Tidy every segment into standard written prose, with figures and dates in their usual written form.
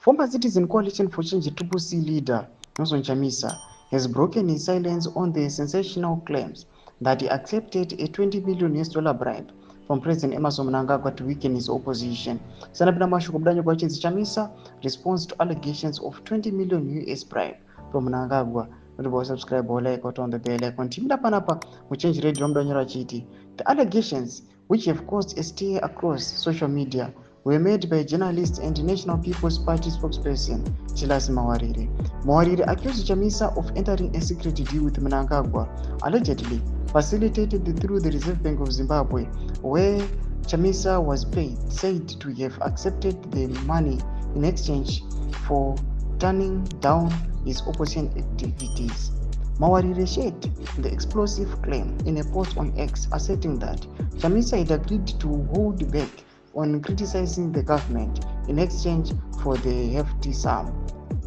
Former Citizen Coalition for Change TSHABANGU leader NelsoncHAMISA has broken his silence on the sensational claims that he accepted a $20 million bribe from President Emmerson Mnangagwa to weaken his opposition. Sanapita mashoko mnangagwa CHAMISA responds to allegations of $20 million US bribe from Mnangagwa. Subscribe or like or turn the bell icon. Timida panapa we change radio chiti. The allegations, which have caused a stir across social media, were made by journalist and National People's Party spokesperson Julius Mawarire. Mawarire accused CHAMISA of entering a secret deal with Mnangagwa, allegedly facilitated through the Reserve Bank of Zimbabwe, where CHAMISA was said to have accepted the money in exchange for turning down his opposition activities. Mawarire shared the explosive claim in a post on X, asserting that CHAMISA had agreed to hold back on criticizing the government in exchange for the hefty sum.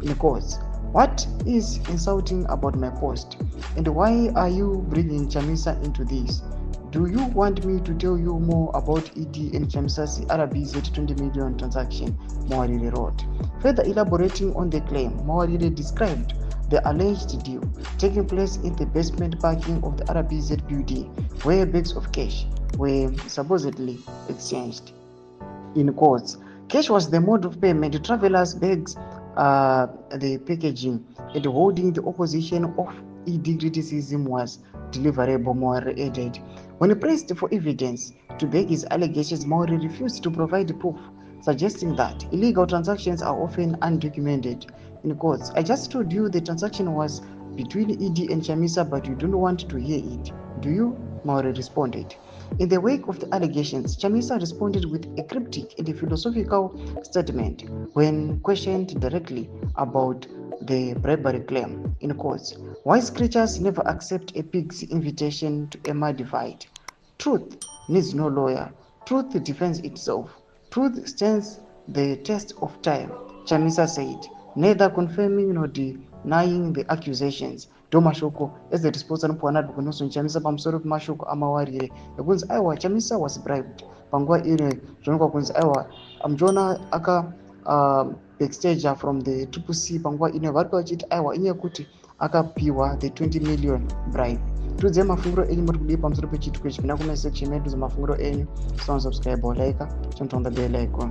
In quotes, "What is insulting about my post? And why are you bringing CHAMISA into this? Do you want me to tell you more about ED and CHAMISA's RBZ 20 million transaction?" Mawarire wrote. Further elaborating on the claim, Mawarire described the alleged deal taking place in the basement parking of the RBZ building, where bags of cash were supposedly exchanged. In quotes, cash was the mode of payment, travelers' bags the packaging, and holding the opposition of ED criticism was deliverable, Mawarire added. When pressed for evidence to back his allegations, Mawarire refused to provide proof, suggesting that illegal transactions are often undocumented. In quotes, "I just told you the transaction was between ED and CHAMISA, but you don't want to hear it, do you?" Mawarire responded. In the wake of the allegations, CHAMISA responded with a cryptic and a philosophical statement when questioned directly about the bribery claim. In quotes, "Wise creatures never accept a pig's invitation to a muddy fight. Truth needs no lawyer. Truth defends itself. Truth stands the test of time," CHAMISA said, neither confirming nor denying the accusations. Do mashoko as the disposal mpuana kunoso CHAMISA pamusoro pemashoko amawarire ekunzi aiwa CHAMISA was bribed panguva ine zvonekwa kunzi aiwa amjona aka backstage from the TSHABANGU panguva ine vari vachiti aiwa inyaya yekuti akapiwa the 20 million bribe. Tiudze mafungiro enyu muri kudii pamusoro pechituko ichi. Pinda comment section medu zamafungiro enyu. Subscribe or like, turn on the bell icon.